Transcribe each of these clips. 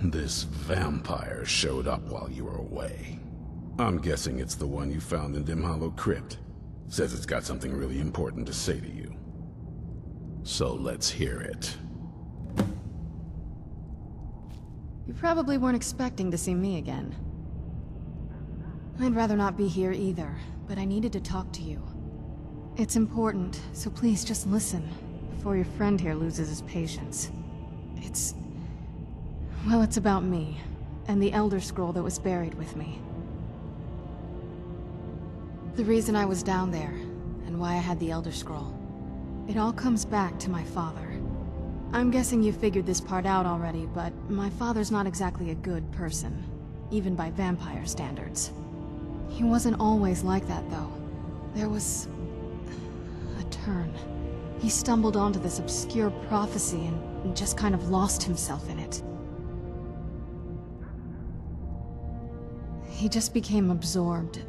This vampire showed up while you were away. I'm guessing it's the one you found in Dim Hollow Crypt. Says it's got something really important to say to you. So let's hear it. You probably weren't expecting to see me again. I'd rather not be here either, but I needed to talk to you. It's important, so please just listen, before your friend here loses his patience. Well, it's about me, and the Elder Scroll that was buried with me. The reason I was down there, and why I had the Elder Scroll. It all comes back to my father. I'm guessing you figured this part out already, but my father's not exactly a good person, even by vampire standards. He wasn't always like that, though. There was a turn. He stumbled onto this obscure prophecy and just kind of lost himself in it. He just became absorbed,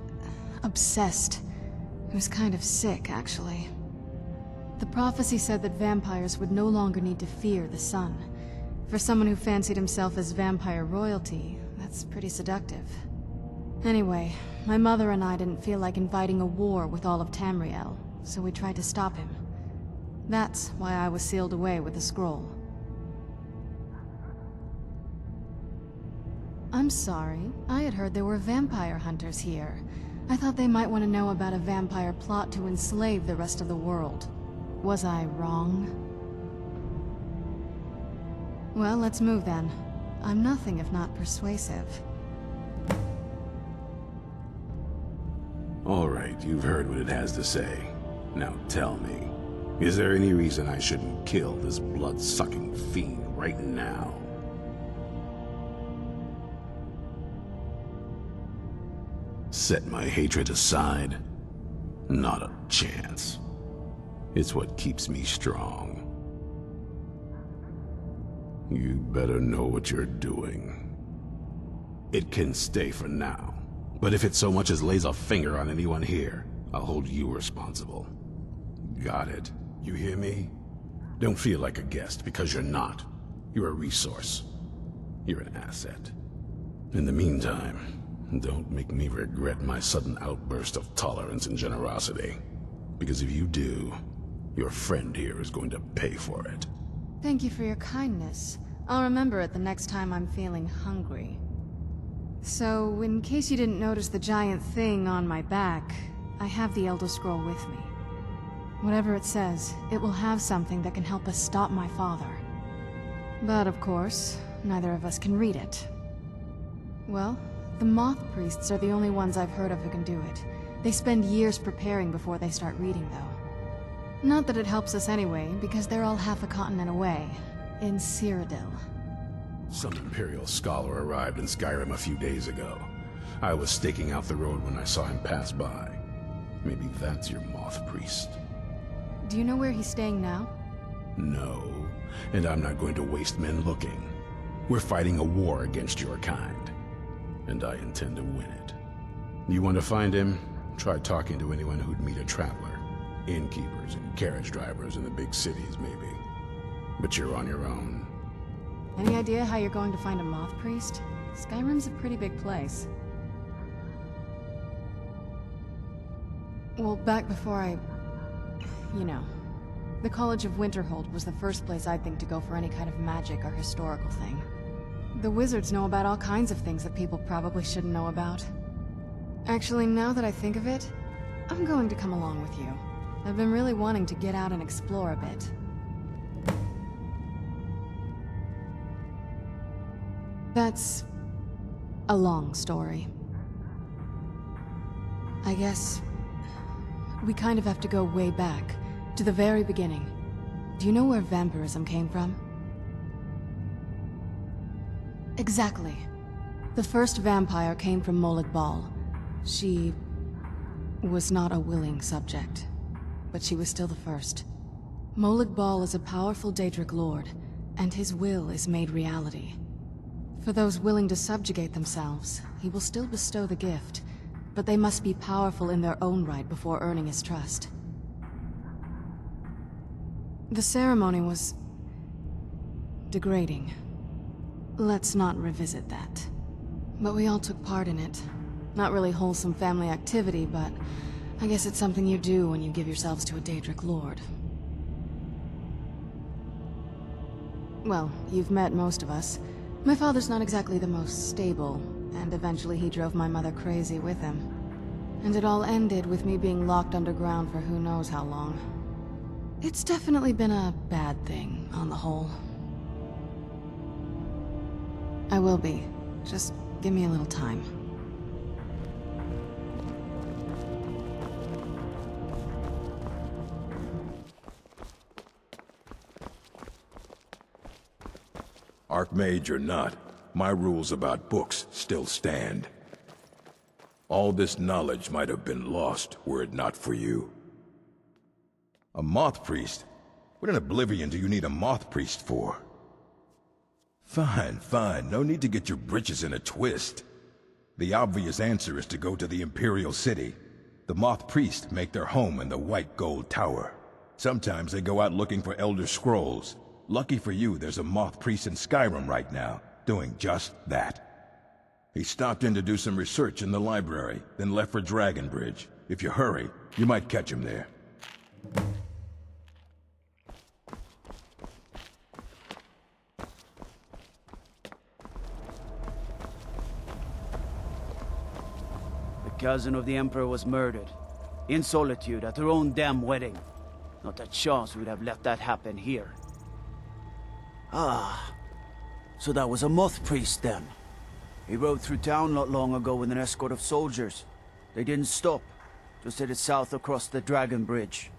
obsessed. He was kind of sick, actually. The prophecy said that vampires would no longer need to fear the sun. For someone who fancied himself as vampire royalty, that's pretty seductive. Anyway, my mother and I didn't feel like inviting a war with all of Tamriel, so we tried to stop him. That's why I was sealed away with the scroll. I'm sorry. I had heard there were vampire hunters here. I thought they might want to know about a vampire plot to enslave the rest of the world. Was I wrong? Well, let's move then. I'm nothing if not persuasive. All right, you've heard what it has to say. Now tell me, is there any reason I shouldn't kill this blood-sucking fiend right now? Set my hatred aside? Not a chance. It's what keeps me strong. You better know what you're doing. It can stay for now, but if it so much as lays a finger on anyone here, I'll hold you responsible. Got it? You hear me? Don't feel like a guest, because you're not. You're a resource. You're an asset. In the meantime, don't make me regret my sudden outburst of tolerance and generosity. Because if you do, your friend here is going to pay for it. Thank you for your kindness. I'll remember it the next time I'm feeling hungry. So, in case you didn't notice the giant thing on my back, I have the Elder Scroll with me. Whatever it says, it will have something that can help us stop my father. But of course, neither of us can read it. Well, the Moth Priests are the only ones I've heard of who can do it. They spend years preparing before they start reading, though. Not that it helps us anyway, because they're all half a continent away, in Cyrodiil. Some Imperial scholar arrived in Skyrim a few days ago. I was staking out the road when I saw him pass by. Maybe that's your Moth Priest. Do you know where he's staying now? No, and I'm not going to waste men looking. We're fighting a war against your kind, and I intend to win it. You want to find him? Try talking to anyone who'd meet a traveler. Innkeepers and carriage drivers in the big cities, maybe. But you're on your own. Any idea how you're going to find a Moth Priest? Skyrim's a pretty big place. Well, back before the College of Winterhold was the first place I'd think to go for any kind of magic or historical thing. The wizards know about all kinds of things that people probably shouldn't know about. Actually, now that I think of it, I'm going to come along with you. I've been really wanting to get out and explore a bit. That's a long story. I guess we kind of have to go way back, to the very beginning. Do you know where vampirism came from? Exactly. The first vampire came from Molag Bal. She was not a willing subject, but she was still the first. Molag Bal is a powerful Daedric lord, and his will is made reality. For those willing to subjugate themselves, he will still bestow the gift, but they must be powerful in their own right before earning his trust. The ceremony was degrading. Let's not revisit that. But we all took part in it. Not really wholesome family activity, but I guess it's something you do when you give yourselves to a Daedric lord. Well, you've met most of us. My father's not exactly the most stable, and eventually he drove my mother crazy with him. And it all ended with me being locked underground for who knows how long. It's definitely been a bad thing, on the whole. I will be. Just give me a little time. Archmage or not, my rules about books still stand. All this knowledge might have been lost were it not for you. A Moth Priest? What in oblivion do you need a Moth Priest for? Fine, fine. No need to get your britches in a twist. The obvious answer is to go to the Imperial City. The Moth Priest make their home in the White Gold Tower. Sometimes they go out looking for Elder Scrolls. Lucky for you, there's a Moth Priest in Skyrim right now, doing just that. He stopped in to do some research in the library, then left for Dragonbridge. If you hurry, you might catch him there. The cousin of the Emperor was murdered, in solitude at her own damn wedding. Not a chance we'd have let that happen here. Ah, so that was a Moth Priest then. He rode through town not long ago with an escort of soldiers. They didn't stop, just headed south across the Dragon Bridge.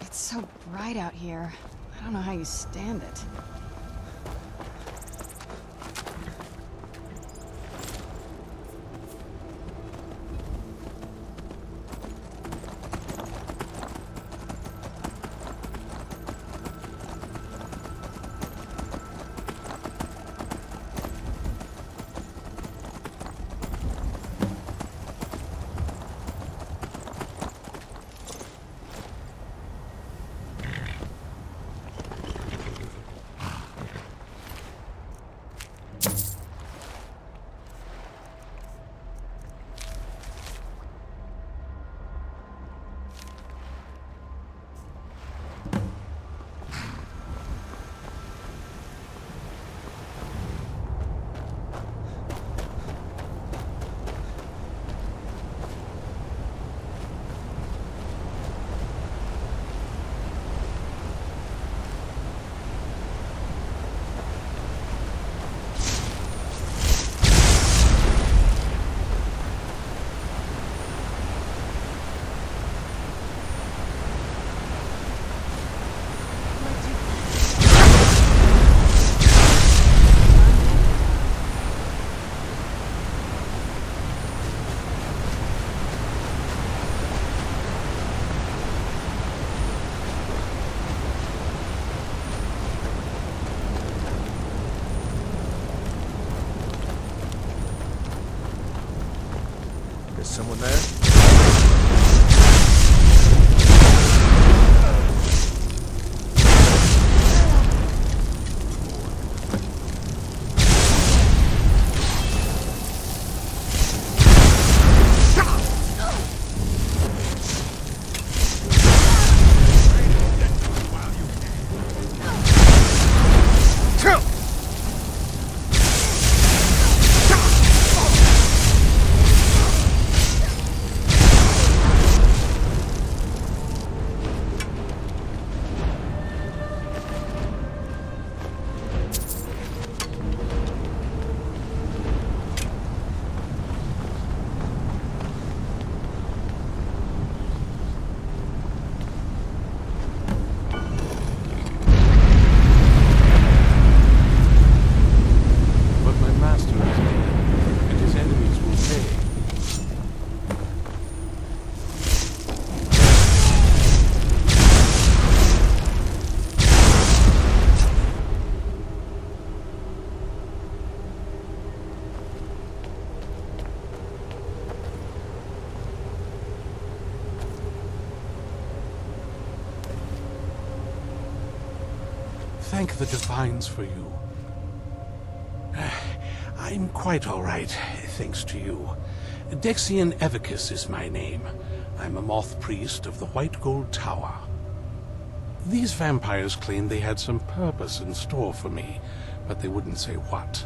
It's so bright out here. I don't know how you stand it. Is someone there? thank the Divines for you. I'm quite all right, thanks to you. Dexian Evicus is my name. I'm a Moth Priest of the White Gold Tower. These vampires claimed they had some purpose in store for me, but they wouldn't say what.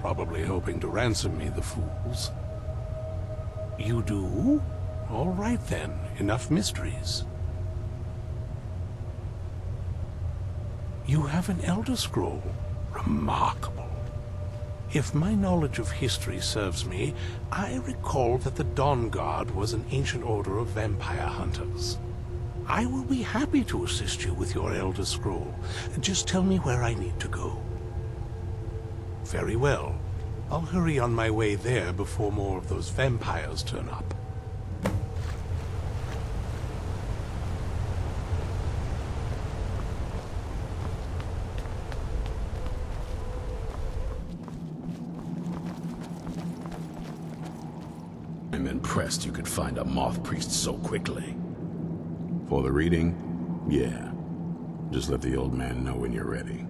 Probably hoping to ransom me, the fools. You do? All right then, enough mysteries. You have an Elder Scroll. Remarkable. If my knowledge of history serves me, I recall that the Dawnguard was an ancient order of vampire hunters. I will be happy to assist you with your Elder Scroll. Just tell me where I need to go. Very well. I'll hurry on my way there before more of those vampires turn up. I'm impressed you could find a Moth Priest so quickly. For the reading? Yeah. Just let the old man know when you're ready.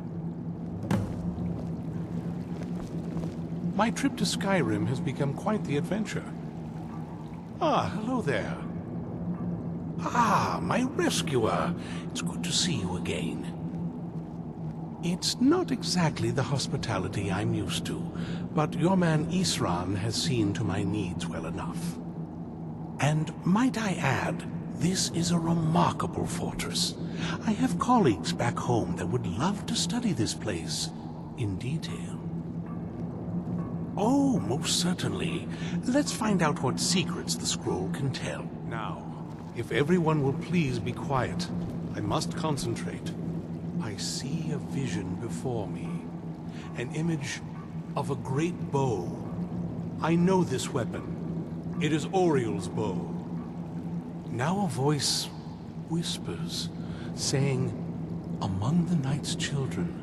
My trip to Skyrim has become quite the adventure. Ah, hello there. Ah, my rescuer. It's good to see you again. It's not exactly the hospitality I'm used to, but your man Isran has seen to my needs well enough. And might I add, this is a remarkable fortress. I have colleagues back home that would love to study this place in detail. Oh, most certainly. Let's find out what secrets the scroll can tell. Now, if everyone will please be quiet, I must concentrate. I see a vision before me. An image of a great bow. I know this weapon. It is Oriel's bow. Now a voice whispers, saying, "Among the night's children,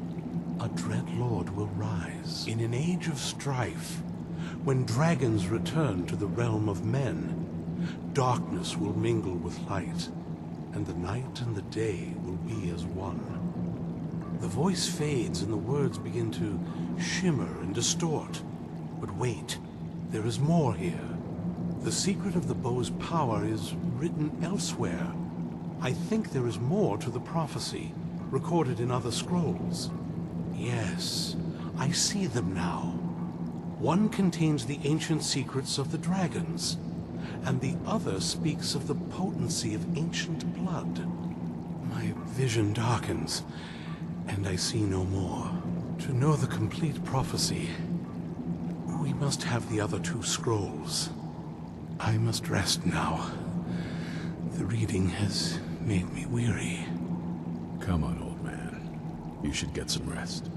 a dread lord will rise. In an age of strife, when dragons return to the realm of men, darkness will mingle with light, and the night and the day will be as one." The voice fades and the words begin to shimmer and distort. But wait, there is more here. The secret of the bow's power is written elsewhere. I think there is more to the prophecy, recorded in other scrolls. Yes, I see them now. One contains the ancient secrets of the dragons, and the other speaks of the potency of ancient blood. My vision darkens, and I see no more. To know the complete prophecy, we must have the other two scrolls. I must rest now. The reading has made me weary. Come on, old man. You should get some rest.